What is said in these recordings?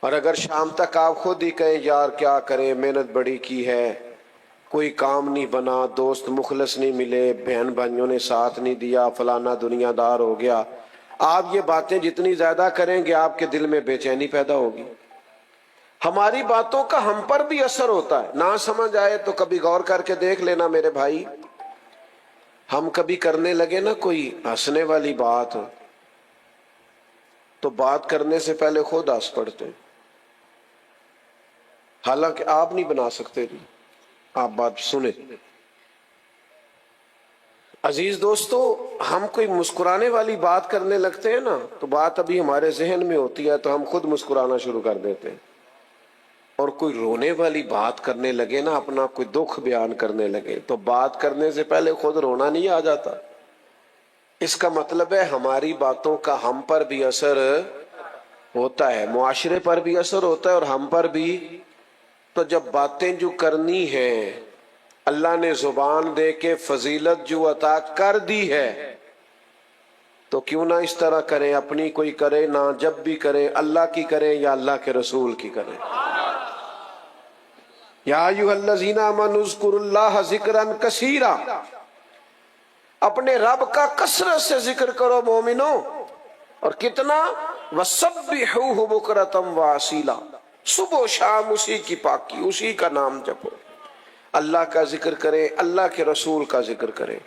اور اگر شام تک آپ خود ہی کہیں یار کیا کریں، محنت بڑی کی ہے، کوئی کام نہیں بنا، دوست مخلص نہیں ملے، بہن بھائیوں نے ساتھ نہیں دیا، فلانا دنیا دار ہو گیا، آپ یہ باتیں جتنی زیادہ کریں گے آپ کے دل میں بے چینی پیدا ہوگی۔ ہماری باتوں کا ہم پر بھی اثر ہوتا ہے، نہ سمجھ آئے تو کبھی غور کر کے دیکھ لینا میرے بھائی، ہم کبھی کرنے لگے نا کوئی ہنسنے والی بات تو بات کرنے سے پہلے خود ہنس پڑتے ہیں، حالانکہ آپ نہیں بنا سکتے جی، آپ بات سنیں۔ عزیز دوستو، ہم کوئی مسکرانے والی بات کرنے لگتے ہیں نا تو بات ابھی ہمارے ذہن میں ہوتی ہے تو ہم خود مسکرانا شروع کر دیتے ہیں، اور کوئی رونے والی بات کرنے لگے نا، اپنا کوئی دکھ بیان کرنے لگے تو بات کرنے سے پہلے خود رونا نہیں آ جاتا۔ اس کا مطلب ہے ہماری باتوں کا ہم پر بھی اثر ہوتا ہے، معاشرے پر بھی اثر ہوتا ہے اور ہم پر بھی۔ تو جب باتیں جو کرنی ہیں اللہ نے زبان دے کے فضیلت جو عطا کر دی ہے تو کیوں نہ اس طرح کریں، اپنی کوئی کرے نہ، جب بھی کریں اللہ کی کریں یا اللہ کے رسول کی کریں۔ یا ایھا الذین آمنوا اذکروا اللہ ذکرا کثیرا، اپنے رب کا کثرت سے ذکر کرو مومنو، اور کتنا؟ وَسَبِّحُوهُ بُکْرَةً وَأَصِیلًا، صبح و شام اسی کی پاکی، اسی کا نام جپو، اللہ کا ذکر کریں، اللہ کے رسول کا ذکر کریں۔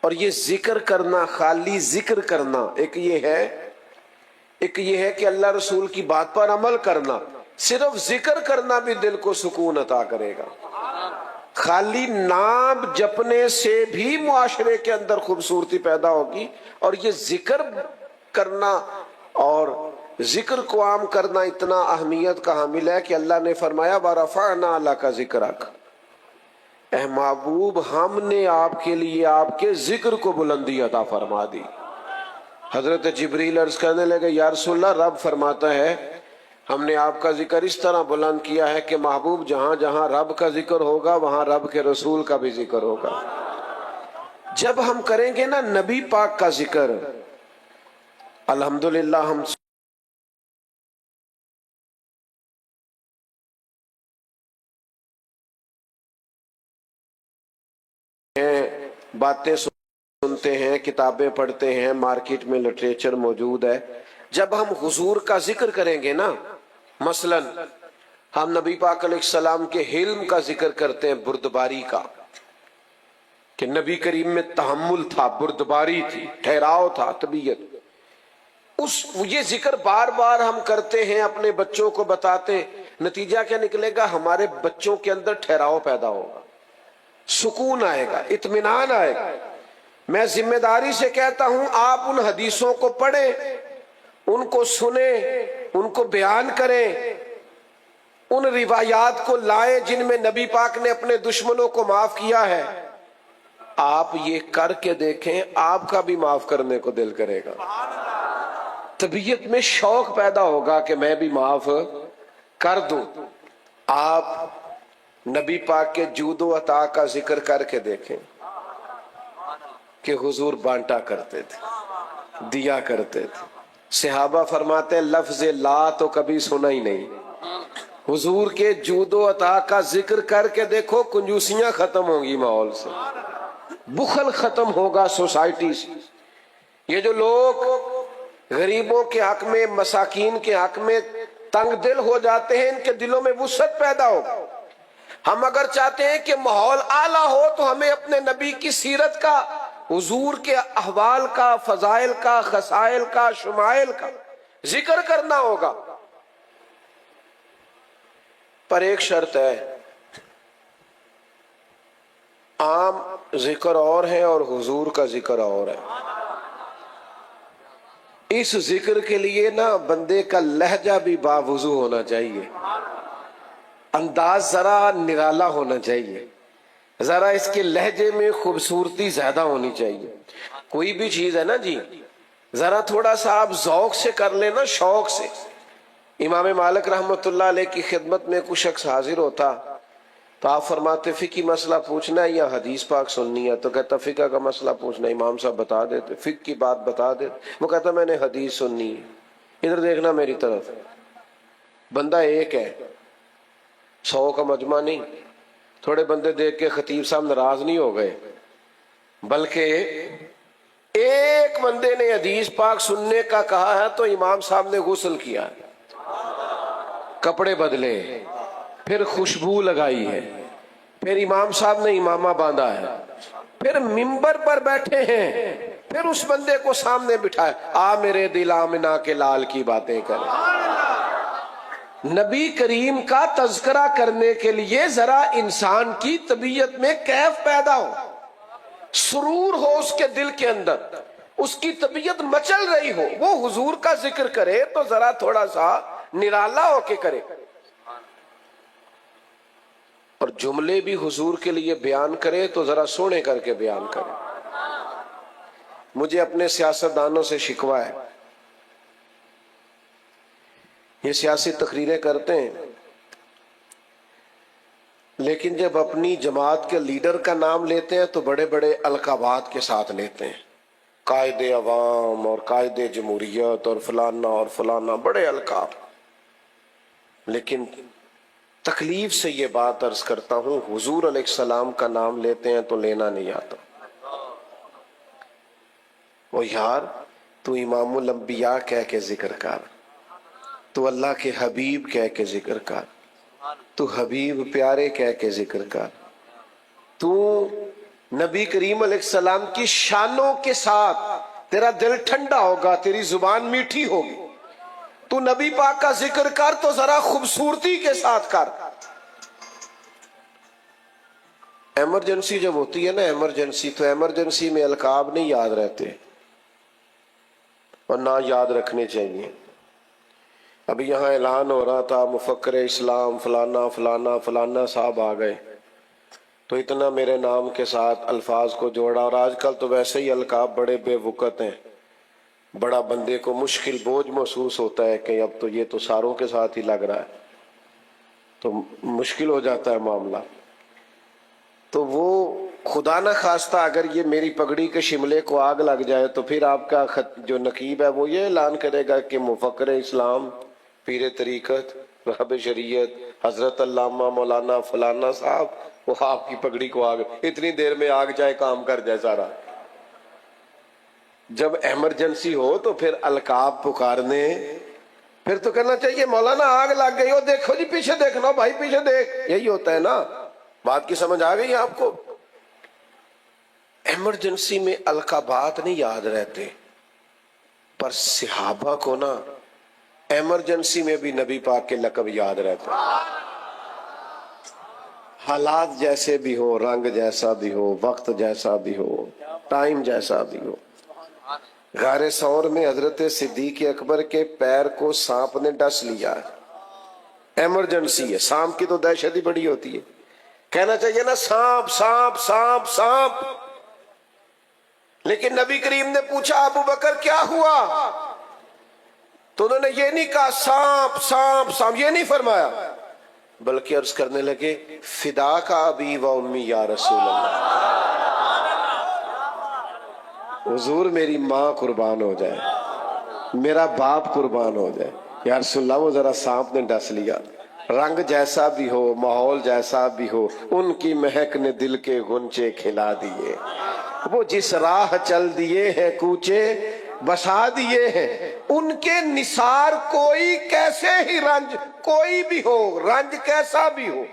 اور یہ ذکر کرنا، خالی ذکر کرنا، ایک یہ ہے کہ اللہ رسول کی بات پر عمل کرنا، صرف ذکر کرنا بھی دل کو سکون عطا کرے گا۔ خالی نام جپنے سے بھی معاشرے کے اندر خوبصورتی پیدا ہوگی، اور یہ ذکر کرنا اور ذکر کو عام کرنا اتنا اہمیت کا حامل ہے کہ اللہ نے فرمایا وَرَفَعْنَا لَكَ ذِكْرَكَ، اے محبوب ہم نے آپ کے لیے آپ کے ذکر کو بلندی عطا فرما دی۔ حضرت جبریل عرض کرنے لگے یا رسول اللہ، رب فرماتا ہے ہم نے آپ کا ذکر اس طرح بلند کیا ہے کہ محبوب جہاں جہاں رب کا ذکر ہوگا وہاں رب کے رسول کا بھی ذکر ہوگا۔ جب ہم کریں گے نا نبی پاک کا ذکر، الحمدللہ ہم باتیں سنتے ہیں، کتابیں پڑھتے ہیں، مارکیٹ میں لٹریچر موجود ہے، جب ہم حضور کا ذکر کریں گے نا، مثلا ہم نبی پاک علیہ السلام کے حلم کا ذکر کرتے ہیں، بردباری کا، کہ نبی کریم میں تحمل تھا، بردباری تھی، ٹھہراؤ تھا، طبیعت، یہ ذکر بار بار ہم کرتے ہیں، اپنے بچوں کو بتاتے، نتیجہ کیا نکلے گا؟ ہمارے بچوں کے اندر ٹھہراؤ پیدا ہوگا، سکون آئے گا، اطمینان آئے گا۔ میں ذمہ داری سے کہتا ہوں آپ ان حدیثوں کو پڑھیں، ان کو سنیں، ان کو بیان کریں، ان روایات کو لائیں جن میں نبی پاک نے اپنے دشمنوں کو معاف کیا ہے۔ آپ یہ کر کے دیکھیں، آپ کا بھی معاف کرنے کو دل کرے گا، طبیعت میں شوق پیدا ہوگا کہ میں بھی معاف کر دوں۔ آپ نبی پاک کے جود و عطا کا ذکر کر کے دیکھیں کہ حضور بانٹا کرتے تھے، دیا کرتے تھے۔ صحابہ فرماتے ہیں لفظ لا تو کبھی سنا ہی نہیں۔ حضور کے جود و عطا کا ذکر کر کے دیکھو، کنجوسیاں ختم ہوں گی ماحول سے، بخل ختم ہوگا سوسائٹی سے۔ یہ جو لوگ غریبوں کے حق میں، مساکین کے حق میں تنگ دل ہو جاتے ہیں، ان کے دلوں میں وسعت پیدا ہو۔ ہم اگر چاہتے ہیں کہ ماحول اعلیٰ ہو تو ہمیں اپنے نبی کی سیرت کا، حضور کے احوال کا، فضائل کا، خصائل کا، شمائل کا ذکر کرنا ہوگا۔ پر ایک شرط ہے، عام ذکر اور ہے اور حضور کا ذکر اور ہے۔ اس ذکر کے لیے نا بندے کا لہجہ بھی باوضو ہونا چاہیے، انداز ذرا نرالا ہونا چاہیے، ذرا اس کے لہجے میں خوبصورتی زیادہ ہونی چاہیے۔ کوئی بھی چیز ہے نا جی، ذرا تھوڑا سا آپ ذوق سے کر لینا، شوق سے۔ امام مالک رحمۃ اللہ علیہ کی خدمت میں کوئی شخص حاضر ہوتا تو آپ فرماتے فقہی مسئلہ پوچھنا ہے یا حدیث پاک سننی ہے؟ تو کہتا فقہ کا مسئلہ پوچھنا ہے، امام صاحب بتا دیتے، فقہ کی بات بتا دیتے۔ وہ کہتا میں نے حدیث سننی ہے، ادھر دیکھنا میری طرف۔ بندہ ایک ہے، 100 کا مجمع نہیں. تھوڑے بندے دیکھ کے خطیب صاحب ناراض نہیں ہو گئے، بلکہ ایک بندے نے حدیث پاک سننے کا کہا ہے تو امام صاحب نے غسل کیا، کپڑے بدلے، پھر خوشبو لگائی ہے، پھر امام صاحب نے امامہ باندھا ہے، پھر ممبر پر بیٹھے ہیں، پھر اس بندے کو سامنے بٹھایا، آ میرے دل آمنہ کے لال کی باتیں کریں. نبی کریم کا تذکرہ کرنے کے لیے ذرا انسان کی طبیعت میں کیف پیدا ہو، سرور ہو اس کے دل کے اندر، اس کی طبیعت مچل رہی ہو، وہ حضور کا ذکر کرے تو ذرا تھوڑا سا نرالا ہو کے کرے، اور جملے بھی حضور کے لیے بیان کرے تو ذرا سونے کر کے بیان کرے. مجھے اپنے سیاستدانوں سے شکوہ ہے، یہ سیاسی تقریریں کرتے ہیں لیکن جب اپنی جماعت کے لیڈر کا نام لیتے ہیں تو بڑے بڑے القابات کے ساتھ لیتے ہیں، قائد عوام اور قائد جمہوریت اور فلانا بڑے القاب. لیکن تکلیف سے یہ بات عرض کرتا ہوں، حضور علیہ السلام کا نام لیتے ہیں تو لینا نہیں آتا. او یار تو امام الانبیاء کہہ کے ذکر کر، تو اللہ کے حبیب کہہ کے ذکر کر، تو حبیب پیارے کہہ کے ذکر کر، تو نبی کریم علیہ السلام کی شانوں کے ساتھ تیرا دل ٹھنڈا ہوگا، تیری زبان میٹھی ہوگی. تو نبی پاک کا ذکر کر تو ذرا خوبصورتی کے ساتھ کر. ایمرجنسی جب ہوتی ہے نا ایمرجنسی، تو ایمرجنسی میں القاب نہیں یاد رہتے اور نہ یاد رکھنے چاہیے. ابھی یہاں اعلان ہو رہا تھا مفکر اسلام فلانا فلانا فلانا صاحب آ گئے، تو اتنا میرے نام کے ساتھ الفاظ کو جوڑا. اور آج کل تو ویسے ہی القاب بڑے بے وقت ہیں، بڑا بندے کو مشکل بوجھ محسوس ہوتا ہے کہ اب تو یہ تو ساروں کے ساتھ ہی لگ رہا ہے، تو مشکل ہو جاتا ہے معاملہ. تو وہ خدا نہ خواستہ اگر یہ میری پگڑی کے شملے کو آگ لگ جائے تو پھر آپ کا جو نقیب ہے وہ یہ اعلان کرے گا کہ مفکر اسلام، پیر طریقت، راہب شریعت، حضرت علامہ مولانا فلانا صاحب، وہ آپ کی پگڑی کو آگ، اتنی دیر میں آگ جائے کام کر جائے سارا. جب ایمرجنسی ہو تو پھر القاب پکارنے، پھر تو کہنا چاہیے مولانا آگ لگ گئی ہو، دیکھو جی پیچھے دیکھنا بھائی پیچھے دیکھ. یہی ہوتا ہے نا. بات کی سمجھ آ گئی آپ کو؟ ایمرجنسی میں القابات نہیں یاد رہتے، پر صحابہ کو نا ایمرجنسی میں بھی نبی پاک کے لقب یاد رہتے. حالات جیسے بھی ہو، رنگ جیسا بھی ہو، وقت جیسا بھی ہو، ٹائم جیسا بھی ہو. غار ثور میں حضرت صدیق اکبر کے پیر کو سانپ نے ڈس لیا، ایمرجنسی ہے. سانپ کی تو دہشت ہی بڑی ہوتی ہے، کہنا چاہیے نا سانپ سانپ سانپ سانپ. لیکن نبی کریم نے پوچھا ابو بکر کیا ہوا، تو انہوں نے یہ نہیں کہا سانپ سانپ سانپ، یہ نہیں فرمایا، بلکہ عرض کرنے لگے فدا کا ابی و امی یا رسول اللہ، حضور میری ماں قربان ہو جائے، میرا باپ قربان ہو جائے. یا رسول اللہ وہ ذرا سانپ نے ڈس لیا، رنگ جیسا بھی ہو، ماحول جیسا بھی ہو، ان کی مہک نے دل کے غنچے کھلا دیے. وہ جس راہ چل دیے ہیں کوچے بسا دیے ہیں، ان کے نثار کوئی کیسے ہی رنج کوئی بھی ہو، رنج کیسا بھی ہو،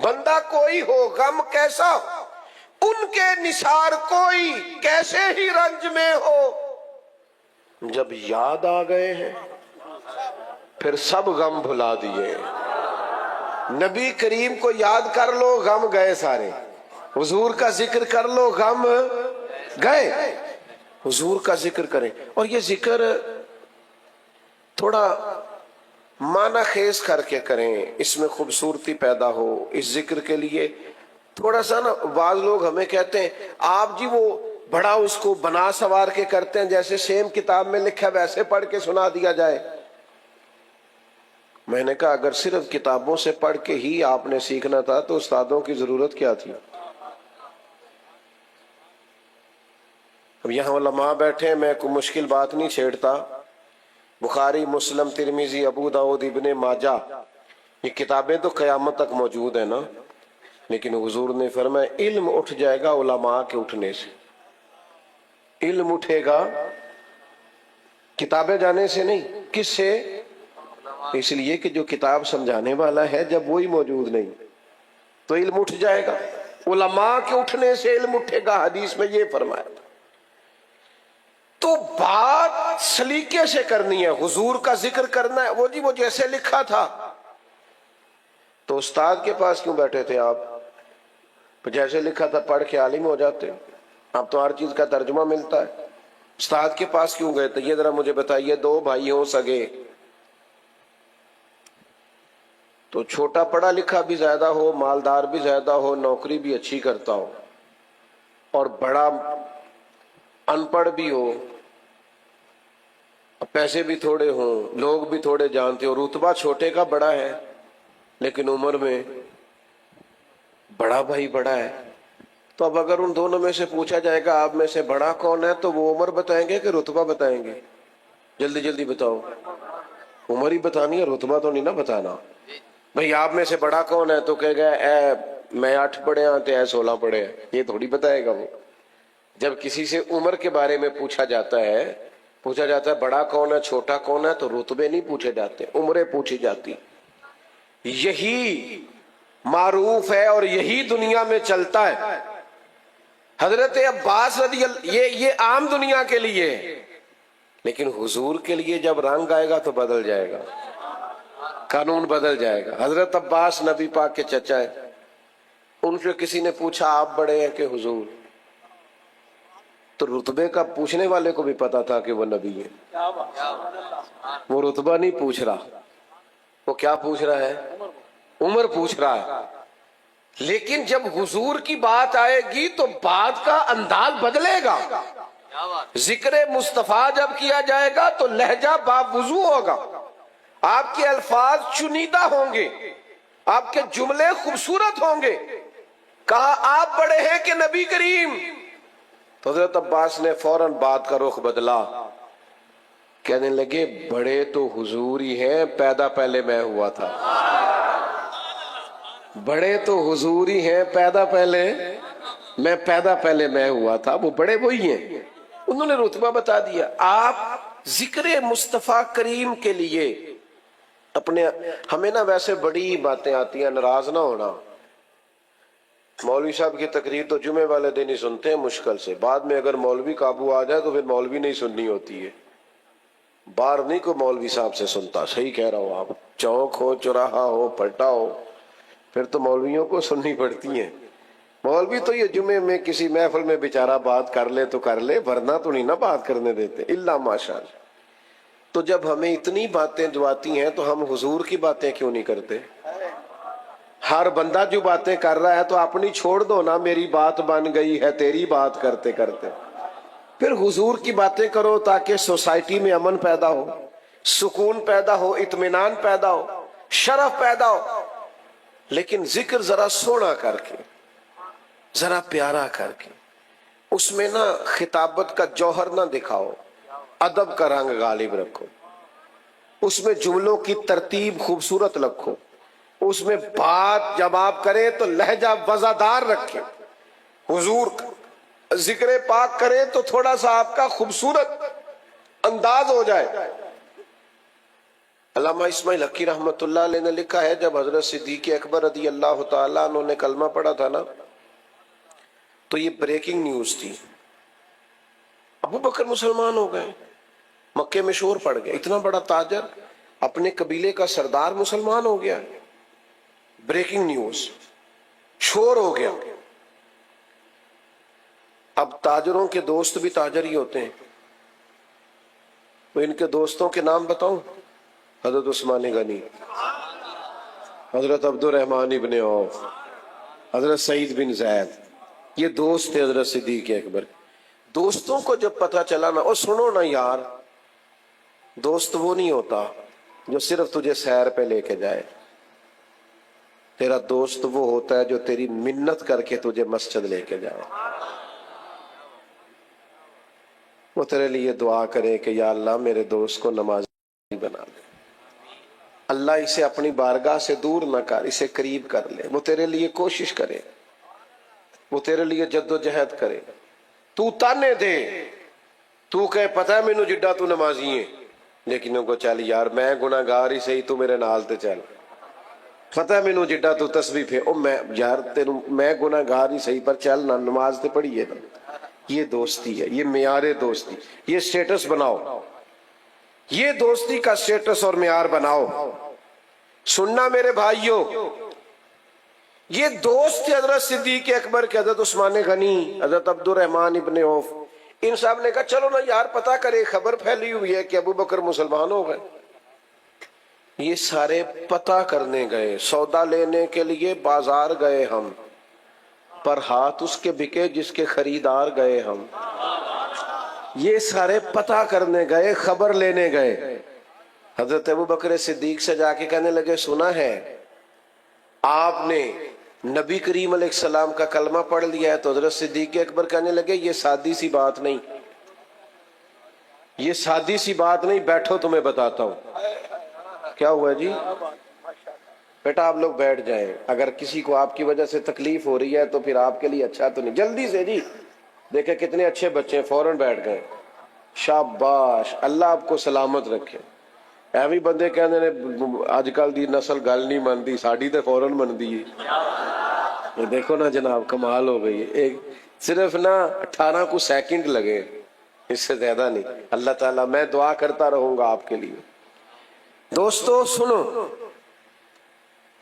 بندہ کوئی ہو، غم کیسا ہو، ان کے نثار کوئی کیسے ہی رنج میں ہو، جب یاد آ گئے ہیں پھر سب غم بھلا دیے. نبی کریم کو یاد کر لو غم گئے سارے، حضور کا ذکر کر لو غم گئے. حضور کا ذکر کریں، اور یہ ذکر تھوڑا معنی خیز کر کے کریں، اس میں خوبصورتی پیدا ہو. اس ذکر کے لیے تھوڑا سا نا، بعض لوگ ہمیں کہتے ہیں آپ جی وہ بڑا اس کو بنا سوار کے کرتے ہیں، جیسے سیم کتاب میں لکھا ویسے پڑھ کے سنا دیا جائے. میں نے کہا اگر صرف کتابوں سے پڑھ کے ہی آپ نے سیکھنا تھا تو استادوں کی ضرورت کیا تھی؟ اب یہاں علماء بیٹھے ہیں، میں کوئی مشکل بات نہیں چھیڑتا، بخاری، مسلم، ترمذی، ابو داؤد، ابن ماجہ، یہ کتابیں تو قیامت تک موجود ہیں نا، لیکن حضور نے فرمایا علم اٹھ جائے گا علماء کے اٹھنے سے. علم اٹھے گا کتابیں جانے سے نہیں. کس سے؟ اس لیے کہ جو کتاب سمجھانے والا ہے جب وہی موجود نہیں تو علم اٹھ جائے گا. علماء کے اٹھنے سے علم اٹھے گا، حدیث میں یہ فرمایا. تو بات سلیقے سے کرنی ہے، حضور کا ذکر کرنا ہے. وہ جیسے لکھا تھا. تو استاد کے پاس کیوں بیٹھے تھے آپ؟ جیسے لکھا تھا پڑھ کے عالم ہو جاتے. اب تو ہر چیز کا ترجمہ ملتا ہے. استاد کے پاس کیوں گئے تھے؟ یہ ذرا مجھے بتائیے. دو بھائی ہوں سگے، تو چھوٹا پڑھا لکھا بھی زیادہ ہو، مالدار بھی زیادہ ہو، نوکری بھی اچھی کرتا ہو، اور بڑا ان پڑھ بھی ہو، پیسے بھی تھوڑے ہوں، لوگ بھی تھوڑے جانتے ہو، رتبہ چھوٹے کا بڑا ہے لیکن عمر میں بڑا بھائی بڑا ہے. تو اب اگر ان دونوں میں سے پوچھا جائے گا آپ میں سے بڑا کون ہے، تو وہ عمر بتائیں گے کہ رتبہ بتائیں گے؟ جلدی جلدی بتاؤ. عمر ہی بتانی ہے، رتبہ تو نہیں نا بتانا. بھئی آپ میں سے بڑا کون ہے، تو کہے گا اے میں 8 پڑھے ہاں تے اے 16 پڑھے ہیں. یہ تھوڑی بتائے گا وہ. جب کسی سے عمر کے بارے میں پوچھا جاتا ہے بڑا کون ہے چھوٹا کون ہے، تو رتبے نہیں پوچھے جاتے، عمریں پوچھی جاتی. یہی معروف ہے اور یہی دنیا میں چلتا ہے. حضرت عباس رضی اللہ، یہ عام دنیا کے لیے ہے، لیکن حضور کے لیے جب رنگ آئے گا تو بدل جائے گا، قانون بدل جائے گا. حضرت عباس نبی پاک کے چچا ہے. ان سے کسی نے پوچھا آپ بڑے ہیں کہ حضور؟ تو رتبے کا پوچھنے والے کو بھی پتا تھا کہ وہ نبی ہے. وہ رتبہ نہیں پوچھ رہا، وہ کیا پوچھ رہا ہے؟ عمر پوچھ رہا ہے. لیکن جب حضور کی بات آئے گی تو بات کا انداز بدلے گا. ذکر مصطفیٰ جب کیا جائے گا تو لہجہ باوضو ہوگا، آپ کے الفاظ چنیدہ ہوں گے، آپ کے جملے خوبصورت ہوں گے. کہا آپ بڑے ہیں کہ نبی کریم؟ تو حضرت عباس نے فوراً بات کا رخ بدلا، کہنے لگے بڑے تو حضور ہی ہیں، پیدا پہلے میں ہوا تھا. بڑے تو حضور ہی ہیں، پیدا پہلے میں ہوا تھا. وہ بڑے وہی ہیں. انہوں نے رتبہ بتا دیا. آپ ذکر مصطفیٰ کریم کے لیے ہمیں نا ویسے بڑی باتیں آتی ہیں، ناراض نہ ہونا. مولوی صاحب کی تقریر تو جمعے والے دن ہی سنتے ہیں مشکل سے، بعد میں اگر مولوی قابو آ جائے تو پھر مولوی نہیں سننی ہوتی ہے. باہر نہیں کوئی مولوی صاحب سے سنتا. صحیح کہہ رہا ہوں. آپ چوک ہو، چوراہا ہو، پلٹا ہو، پھر تو مولویوں کو سننی پڑتی ہیں. مولوی تو یہ جمعے میں کسی محفل میں بیچارہ بات کر لے تو کر لے، ورنہ تو نہیں نا بات کرنے دیتے الا ماشاءاللہ. تو جب ہمیں اتنی باتیں جو آتی ہیں تو ہم حضور کی باتیں کیوں نہیں کرتے؟ ہر بندہ جو باتیں کر رہا ہے تو اپنی چھوڑ دو نا. میری بات بن گئی ہے تیری بات کرتے کرتے. پھر حضور کی باتیں کرو تاکہ سوسائٹی میں امن پیدا ہو، سکون پیدا ہو، اطمینان پیدا ہو، شرف پیدا ہو. لیکن ذکر ذرا سونا کر کے، ذرا پیارا کر کے، اس میں نہ خطابت کا جوہر نہ دکھاؤ، ادب کا رنگ غالب رکھو، اس میں جملوں کی ترتیب خوبصورت رکھو، اس میں بات جب آپ کریں تو لہجہ وزادار رکھیں. حضور ذکر پاک کریں تو تھوڑا سا آپ کا خوبصورت انداز ہو جائے. علامہ اسماعیل حقی رحمت اللہ علیہ نے لکھا ہے جب حضرت صدیق اکبر رضی اللہ تعالیٰ عنہ نے کلمہ پڑھا تھا نا تو یہ بریکنگ نیوز تھی. ابو بکر مسلمان ہو گئے، مکے میں شور پڑ گیا، اتنا بڑا تاجر اپنے قبیلے کا سردار مسلمان ہو گیا. بریکنگ نیوز، شور ہو گیا. اب تاجروں کے دوست بھی تاجر ہی ہوتے ہیں. تو ان کے دوستوں کے نام بتاؤں؟ حضرت عثمان غنی، حضرت عبد الرحمن ابن عوف، حضرت سعید بن زید، یہ دوست تھے حضرت صدیق اکبر. دوستوں کو جب پتہ چلا نا، اور سنو نا یار، دوست وہ نہیں ہوتا جو صرف تجھے سیر پہ لے کے جائے. تیرا دوست وہ ہوتا ہے جو تیری منت کر کے تجھے مسجد لے کے جائے، وہ تیرے لیے دعا کرے کہ یا اللہ میرے دوست کو نماز بنا لے، اللہ اسے اپنی بارگاہ سے دور نہ کر، اسے قریب کر لے، وہ تیرے لیے کوشش کرے، وہ تیرے لیے جد و جہد کرے، تو تانے دے، تو کہے پتہ ہے مینوں جڈا تو نمازی ہے، لیکن ان کو چل یار میں گناہ گار ہی صحیح، تو میرے نال تے چل، پتہ ہے مینوں جڈا تو تسبیح پہ او میں یار تینوں میں گناہ گار ہی صحیح پر چل نہ نماز تے پڑھی ہے نا۔ یہ دوستی ہے، یہ معیار دوستی، یہ سٹیٹس بناؤ، یہ دوستی کا سٹیٹس اور معیار بناؤ۔ سننا میرے بھائیوں، یہ دوست تھے حضرت صدیق اکبر کے، حضرت عثمان غنی، حضرت عبد الرحمن ابن عوف۔ ان صاحب نے کہا چلو نا یار پتہ کرے، خبر پھیلی ہوئی ہے کہ ابو بکر مسلمان ہو گئے۔ یہ سارے پتہ کرنے گئے، سودا لینے کے لیے بازار گئے ہم، پر ہاتھ اس کے بکے جس کے خریدار گئے ہم۔ یہ سارے پتہ کرنے گئے، خبر لینے گئے۔ حضرت ابو بکر صدیق سے جا کے کہنے لگے سنا ہے آپ نے نبی کریم علیہ السلام کا کلمہ پڑھ لیا ہے؟ تو حضرت صدیق اکبر کہنے لگے یہ سادی سی بات نہیں، یہ سادی سی بات نہیں، بیٹھو تمہیں بتاتا ہوں۔ کیا ہوا جی؟ بیٹا آپ لوگ بیٹھ جائیں، اگر کسی کو آپ کی وجہ سے تکلیف ہو رہی ہے تو پھر آپ کے لیے اچھا تو نہیں، جلدی سے جی۔ دیکھیں کتنے اچھے بچے فوراً بیٹھ گئے، شاباش، اللہ آپ کو سلامت رکھے۔ ایویں بندے کہنے نے اج کل دی نسل گل نہیں مانتی، ساڈی تے فوراً مندی ہے۔ دیکھو نا جناب کمال ہو گئی ہے، ایک صرف نا 18 کو سیکنڈ لگے، اس سے زیادہ نہیں۔ اللہ تعالیٰ میں دعا کرتا رہوں گا آپ کے لیے۔ دوستو سنو،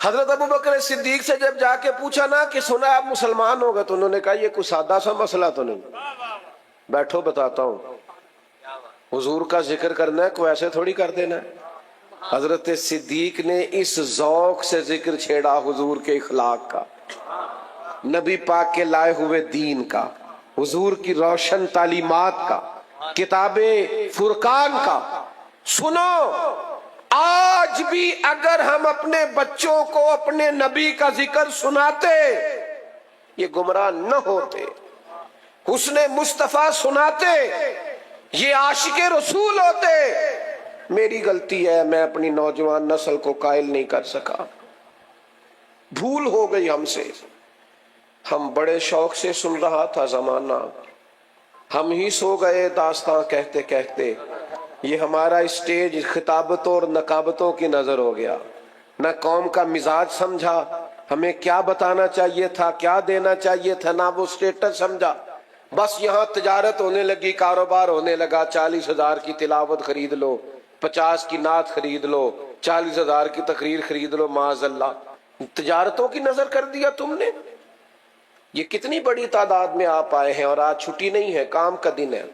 حضرت ابو بکر صدیق سے جب جا کے پوچھا نا کہ سنا آپ مسلمان ہو گئے، تو انہوں نے کہا یہ کوئی سادہ سا مسئلہ تو نہیں، بیٹھو بتاتا ہوں۔ حضور کا ذکر کرنا ہے کوئی ایسے تھوڑی کر دینا ہے۔ حضرت صدیق نے اس ذوق سے ذکر چھیڑا حضور کے اخلاق کا، نبی پاک کے لائے ہوئے دین کا، حضور کی روشن تعلیمات کا، کتاب فرقان کا۔ سنو، آج بھی اگر ہم اپنے بچوں کو اپنے نبی کا ذکر سناتے، یہ گمراہ نہ ہوتے، حسن مصطفیٰ سناتے، یہ عاشق رسول ہوتے۔ میری غلطی ہے، میں اپنی نوجوان نسل کو قائل نہیں کر سکا، بھول ہو گئی ہم سے۔ ہم بڑے شوق سے سن رہا تھا زمانہ، ہم ہی سو گئے داستاں کہتے کہتے۔ یہ ہمارا اسٹیج خطابتوں اور نقابتوں کی نظر ہو گیا، نہ قوم کا مزاج سمجھا، ہمیں کیا بتانا چاہیے تھا، کیا دینا چاہیے تھا، نہ وہ اسٹیٹس سمجھا۔ بس یہاں تجارت ہونے لگی، کاروبار ہونے لگا، 40,000 کی تلاوت خرید لو، 50 کی نعت خرید لو، 40,000 کی تقریر خرید لو، معاذ اللہ۔ تجارتوں کی نظر کر دیا تم نے۔ یہ کتنی بڑی تعداد میں آپ آئے ہیں، اور آج چھٹی نہیں ہے، کام کا دن ہے۔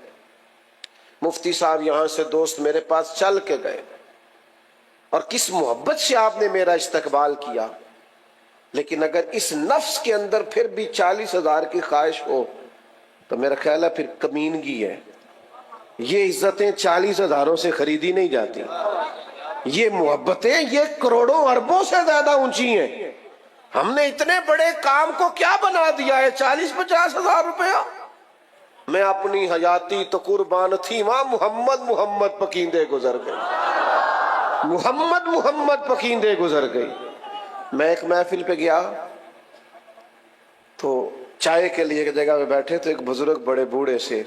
مفتی صاحب یہاں سے دوست میرے پاس چل کے گئے، اور کس محبت سے آپ نے میرا استقبال کیا۔ لیکن اگر اس نفس کے اندر پھر بھی 40,000 کی خواہش ہو تو میرا خیال ہے پھر کمینگی ہے۔ یہ عزتیں 40,000 سے خریدی نہیں جاتی، یہ محبتیں یہ کروڑوں اربوں سے زیادہ اونچی ہیں۔ ہم نے اتنے بڑے کام کو کیا بنا دیا ہے 40-50 ہزار روپیہ؟ میں اپنی حیاتی تو قربان تھی وہاں، محمد محمد پکیندے گزر گئی، محمد محمد پکیندے گزر گئی۔ میں ایک محفل پہ گیا تو چائے کے لیے ایک جگہ پہ بیٹھے تو ایک بزرگ بڑے بوڑھے سے،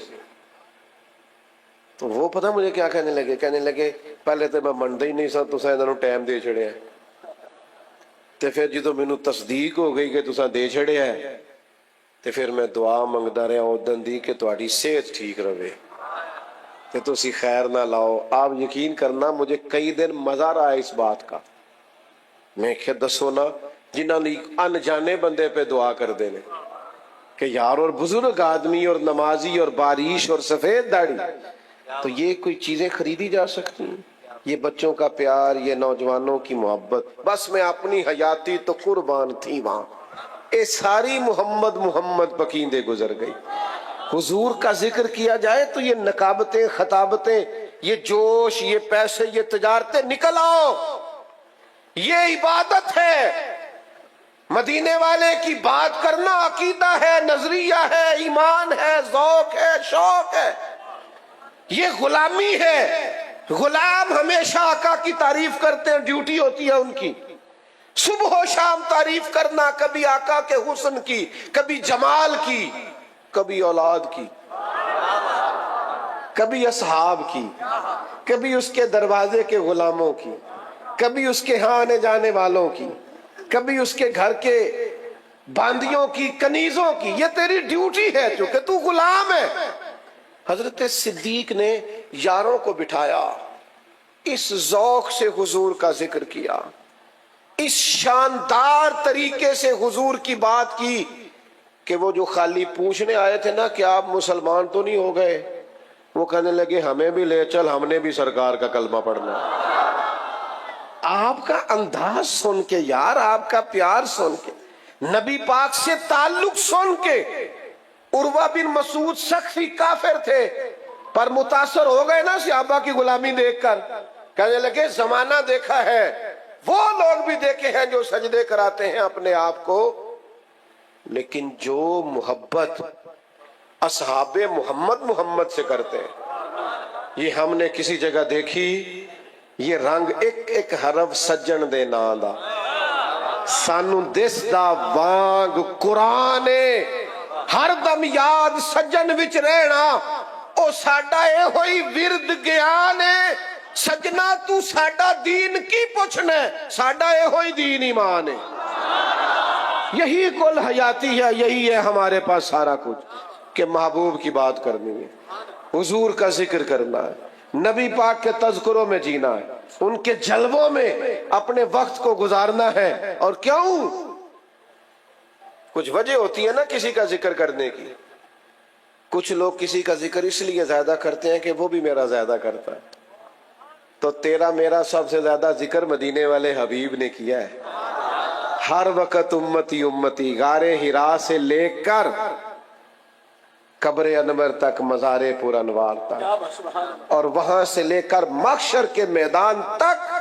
تو وہ پتہ مجھے کیا کہنے لگے پہلے تو میں منتا ہی نہیں سا تساں انہوں ٹائم دے چھڑیا ہے، تے پھر جدو مینوں تصدیق ہو گئی کہ تساں دے چھڑیا ہے تے پھر میں دعا منگدا رہا اودن دی کہ تہاڈی صحت ٹھیک رہے تے تسی خیر نہ لاؤ۔ آپ یقین کرنا مجھے کئی دن مزہ رہا ہے اس بات کا۔ میں کہ دسو نا جنہاں نے انجانے بندے پہ دعا کر دینے کہ یار، اور بزرگ آدمی اور نمازی اور باریش اور سفید داڑھی، تو یہ کوئی چیزیں خریدی جا سکتی ہیں؟ یہ بچوں کا پیار، یہ نوجوانوں کی محبت۔ بس میں اپنی حیاتی تو قربان تھی وہاں، اے ساری محمد محمد پکیندے گزر گئی۔ حضور کا ذکر کیا جائے تو یہ نقابتیں، خطابتیں، یہ جوش، یہ پیسے، یہ تجارتیں نکل آؤ، یہ عبادت ہے۔ مدینے والے کی بات کرنا عقیدہ ہے، نظریہ ہے، ایمان ہے، ذوق ہے، شوق ہے، یہ غلامی ہے۔ غلام ہمیشہ آقا کی تعریف کرتے ہیں، ڈیوٹی ہوتی ہے ان کی، صبح و شام تعریف کرنا، کبھی آقا کے حسن کی، کبھی جمال کی، کبھی اولاد کی، کبھی اصحاب کی، کبھی اس کے دروازے کے غلاموں کی، کبھی اس کے ہاں آنے جانے والوں کی، کبھی اس کے گھر کے باندیوں کی، کنیزوں کی۔ یہ تیری ڈیوٹی ہے چونکہ تو غلام ہے۔ حضرت صدیق نے یاروں کو بٹھایا، اس ذوق سے حضور کا ذکر کیا، اس شاندار طریقے سے حضور کی بات کی کہ وہ جو خالی پوچھنے آئے تھے نا کہ آپ مسلمان تو نہیں ہو گئے، وہ کہنے لگے ہمیں بھی لے چل، ہم نے بھی سرکار کا کلمہ پڑھنا۔ آپ کا انداز سن کے یار، آپ کا پیار سن کے، نبی پاک سے تعلق سن کے، عروہ بن مسعود سختی کافر تھے پر متاثر ہو گئے نا صحابہ کی غلامی دیکھ کر، کہنے لگے زمانہ دیکھا ہے، وہ لوگ بھی دیکھے ہیں جو سجدے کراتے ہیں اپنے آپ کو، لیکن جو محبت اصحاب محمد سے کرتے ہیں یہ ہم نے کسی جگہ دیکھی۔ یہ رنگ ایک ایک حرف سجن دے نام دا، سانو دس دا وانگ قرآن ہر دم یاد سجن وچ رہنا، او ساڈا اے ہوئی ورد گیان ہے، سجنا تو ساڈا دین کی پوچھنا ہے، ساڈا اے ہوئی دین ایمان ہے، یہی کل حیاتی ہے، یہی ہے ہمارے پاس سارا کچھ، کہ محبوب کی بات کرنی ہے، حضور کا ذکر کرنا ہے، نبی پاک کے تذکروں میں جینا ہے، ان کے جلووں میں اپنے وقت کو گزارنا ہے۔ اور کیوں؟ کچھ وجہ ہوتی ہے نا کسی کا ذکر کرنے کی۔ کچھ لوگ کسی کا ذکر اس لیے زیادہ کرتے ہیں کہ وہ بھی میرا زیادہ کرتا ہے، تو تیرا میرا سب سے زیادہ ذکر مدینے والے حبیب نے کیا ہے۔ ہر وقت امتی امتی، غار ہرا سے لے کر قبر انور تک، مزار پر انوار تک، اور وہاں سے لے کر محشر کے میدان تک۔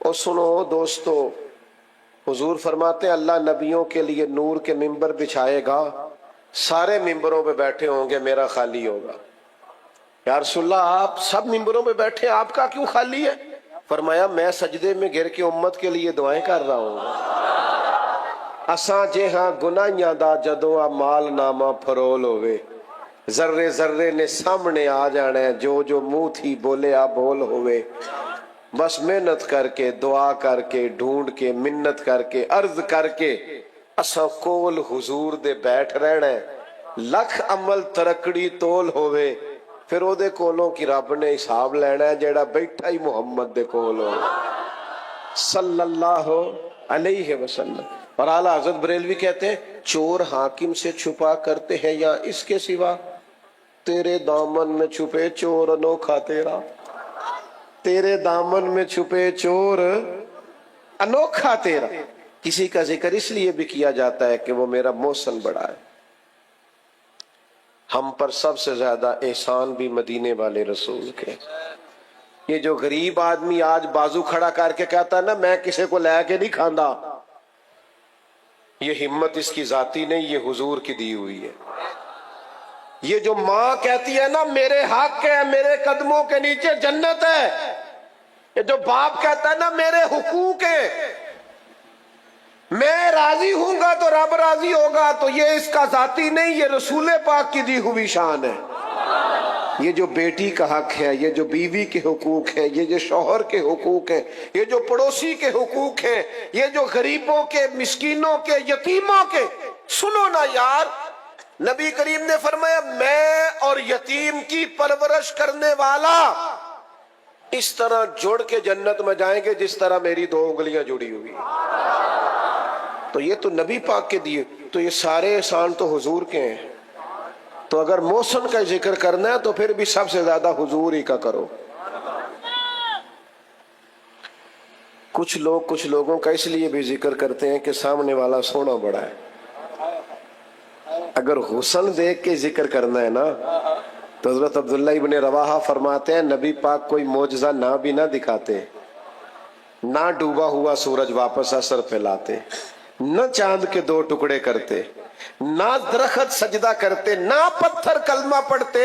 اور سنو دوستو، حضور فرماتے ہیں اللہ نبیوں کے لیے نور کے ممبر بچھائے گا، سارے ممبروں پہ بیٹھے ہوں گے، میرا خالی ہوگا۔ یا رسول اللہ آپ سب ممبروں پہ بیٹھے، آپ کا کیوں خالی ہے؟ فرمایا میں سجدے میں گر کے امت کے لیے دعائیں کر رہا ہوں۔ اساں جے ہاں گناہیاں دا جدوں آ مال نامہ پھرول ہوئے، ذرے ذرے نے سامنے آ جانا ہے، جو جو منہ تھی بولے آ بول ہوئے، بس محنت کر کے، دعا کر کے، ڈھونڈ کے، منت کر کے، عرض کر کے اساں کول حضور دے بیٹھ رہنا ہے، لکھ عمل ترکڑی تول ہوئے، پھر او دے کولوں کی رب نے حساب لینا ہے جیڑا بیٹھا ہی محمد دے کول ہو صلی اللہ علیہ وسلم۔ اور اعلیٰ حضرت بریلوی کہتے ہیں چور حاکم سے چھپا کرتے ہیں یا اس کے سوا، تیرے دامن میں چھپے چور انوکھا تیرا، تیرے دامن میں چھپے چور انوکھا تیرا۔ کسی کا ذکر اس لیے بھی کیا جاتا ہے کہ وہ میرا محسن بڑا ہے۔ ہم پر سب سے زیادہ احسان بھی مدینے والے رسول کے۔ یہ جو غریب آدمی آج بازو کھڑا کر کے کہتا ہے نا میں کسی کو لے کے نہیں کھاندا، یہ ہمت اس کی ذاتی نہیں، یہ حضور کی دی ہوئی ہے۔ یہ جو ماں کہتی ہے نا میرے حق ہے، میرے قدموں کے نیچے جنت ہے، یہ جو باپ کہتا ہے نا میرے حقوق ہیں، میں راضی ہوں گا تو رب راضی ہوگا، تو یہ اس کا ذاتی نہیں، یہ رسول پاک کی دی ہوئی شان ہے۔ یہ جو بیٹی کا حق ہے، یہ جو بیوی کے حقوق ہیں، یہ جو شوہر کے حقوق ہیں، یہ جو پڑوسی کے حقوق ہیں، یہ جو غریبوں کے، مسکینوں کے، یتیموں کے، سنو نا یار، نبی کریم نے فرمایا میں اور یتیم کی پرورش کرنے والا اس طرح جڑ کے جنت میں جائیں گے جس طرح میری دو انگلیاں جڑی ہوئی۔ تو یہ تو نبی پاک کے دیے، تو یہ سارے احسان تو حضور کے ہیں۔ تو اگر محسن کا ذکر کرنا ہے تو پھر بھی سب سے زیادہ حضور ہی کا کرو۔ کچھ لوگوں کا اس لیے بھی ذکر کرتے ہیں کہ سامنے والا سونا بڑا ہے۔ اگر حسن دیکھ کے ذکر کرنا ہے نا تو حضرت عبداللہ ابن رواحہ فرماتے ہیں نبی پاک کوئی معجزہ نہ بھی نہ دکھاتے، نہ ڈوبا ہوا سورج واپس اثر پھیلاتے، نہ چاند کے دو ٹکڑے کرتے، نہ درخت سجدہ کرتے، نہ پتھر کلمہ پڑھتے،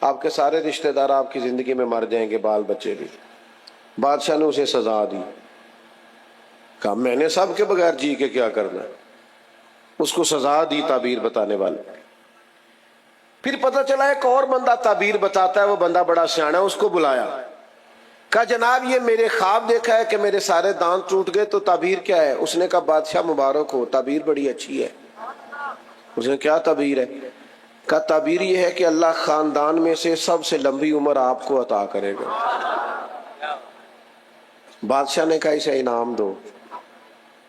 آپ کے سارے رشتہ دار آپ کی زندگی میں مر جائیں گے، بال بچے بھی۔ بادشاہ نے اسے سزا دی، کہا میں نے سب کے بغیر جی کے کیا کرنا ہے، اس کو سزا دی تعبیر بتانے والے۔ پھر پتہ چلا ایک اور بندہ تعبیر بتاتا ہے، وہ بندہ بڑا سیانا ہے، اس کو بلایا، کہا جناب یہ میرے خواب دیکھا ہے کہ میرے سارے دانت ٹوٹ گئے، تو تعبیر کیا ہے؟ اس نے کہا بادشاہ مبارک ہو، تعبیر بڑی اچھی ہے۔ اس نے کیا تعبیر ہے؟ کہا تعبیر یہ ہے کہ اللہ خاندان میں سے سب سے لمبی عمر آپ کو عطا کرے گا۔ بادشاہ نے کہا اسے انعام دو۔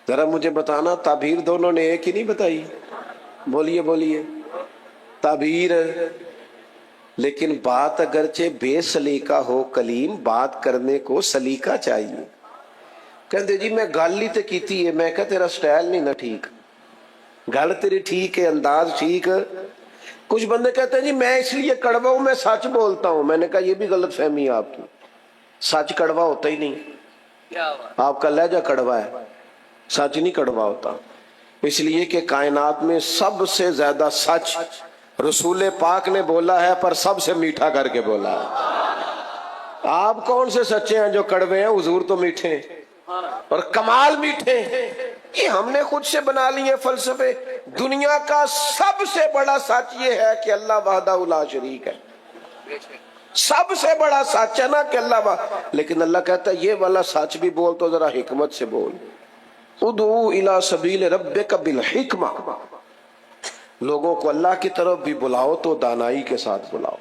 ذرا مجھے بتانا تعبیر دونوں نے ایک ہی نہیں بتائی؟ بولیے بولیے۔ تعبیر، لیکن بات اگرچہ بے سلیقہ ہو کلیم، بات کرنے کو سلیقہ چاہیے۔ کہتے جی میں گل ہی تے کیتی ہے، میں کہا تیرا سٹائل نہیں نہ ٹھیک، گل تیری ٹھیک ہے، انداز ٹھیک۔ کچھ بندے کہتے ہیں جی میں اس لیے کڑوا ہوں، میں سچ بولتا ہوں۔ میں نے کہا یہ بھی غلط فہمی ہے آپ کی، سچ کڑوا ہوتا ہی نہیں، آپ کا لہجہ کڑوا ہے، سچ نہیں کڑوا ہوتا۔ اس لیے کہ کائنات میں سب سے زیادہ سچ رسول پاک نے بولا ہے، پر سب سے میٹھا کر کے بولا ہے۔ آپ کون سے سچے ہیں جو کڑوے ہیں؟ حضور تو میٹھے ہیں اور کمال میٹھے ہیں۔ یہ ہم نے خود سے بنا لیے فلسفے۔ دنیا کا سب سے بڑا سچ یہ ہے کہ اللہ وحدہ لا شریک ہے، سب سے بڑا سچ ہے نا کہ اللہ لیکن اللہ کہتا ہے یہ والا سچ بھی بول تو ذرا حکمت سے بول۔ ادعو الی سبیل ربک بالحکمہ، لوگوں کو اللہ کی طرف بھی بلاؤ تو دانائی کے ساتھ بلاؤ۔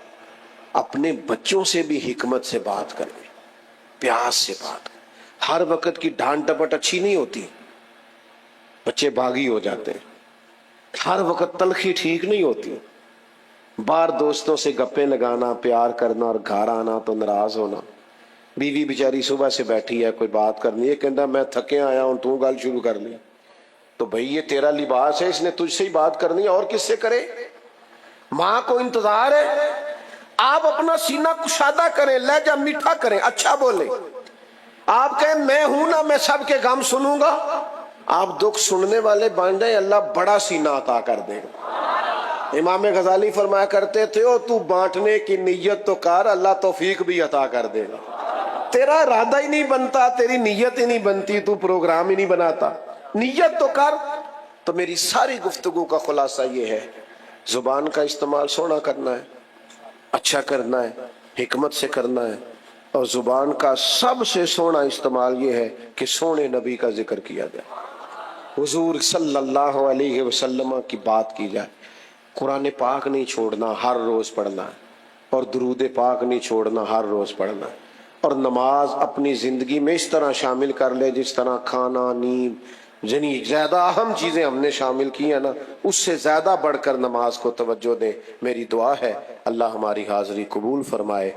اپنے بچوں سے بھی حکمت سے بات کریں، پیاس سے بات کریں۔ ہر وقت کی ڈانٹ ڈپٹ اچھی نہیں ہوتی، بچے باغی ہو جاتے ہیں۔ ہر وقت تلخی ٹھیک نہیں ہوتی، بار دوستوں سے گپیں لگانا، پیار کرنا اور گھر آنا تو ناراض ہونا۔ بیوی بیچاری صبح سے بیٹھی ہے، کوئی بات کرنی ہے، کہتا میں تھکے آیا ہوں، تو گل شروع کر لی۔ تو بھئی یہ تیرا لباس ہے، اس نے تجھ سے ہی بات کرنی ہے، اور کس سے کرے؟ ماں کو انتظار ہے۔ آپ اپنا سینہ کشادہ کریں، لہجہ میٹھا کریں، اچھا بولیں۔ آپ کہیں میں ہوں نا، میں سب کے غم سنوں گا، آپ دکھ سننے والے بن جائیں، اللہ بڑا سینہ عطا کر دے گا۔ امام غزالی فرمایا کرتے تھے تو بانٹنے کی نیت تو کر، اللہ توفیق بھی عطا کر دے گا۔ تیرا ارادہ ہی نہیں بنتا، تیری نیت ہی نہیں بنتی، تو پروگرام ہی نہیں بناتا، نیت تو کر۔ تو میری ساری گفتگو کا خلاصہ یہ ہے، زبان کا استعمال سونا کرنا ہے، اچھا کرنا ہے، حکمت سے کرنا ہے، اور زبان کا سب سے سونا استعمال یہ ہے کہ سونے نبی کا ذکر کیا جائے، حضور صلی اللہ علیہ وسلم کی بات کی جائے۔ قرآن پاک نہیں چھوڑنا، ہر روز پڑھنا ہے، اور درود پاک نہیں چھوڑنا، ہر روز پڑھنا ہے، اور نماز اپنی زندگی میں اس طرح شامل کر لے جس طرح کھانا، نیند، یعنی زیادہ اہم چیزیں ہم نے شامل کی ہیں نا، اس سے زیادہ بڑھ کر نماز کو توجہ دیں۔ میری دعا ہے اللہ ہماری حاضری قبول فرمائے۔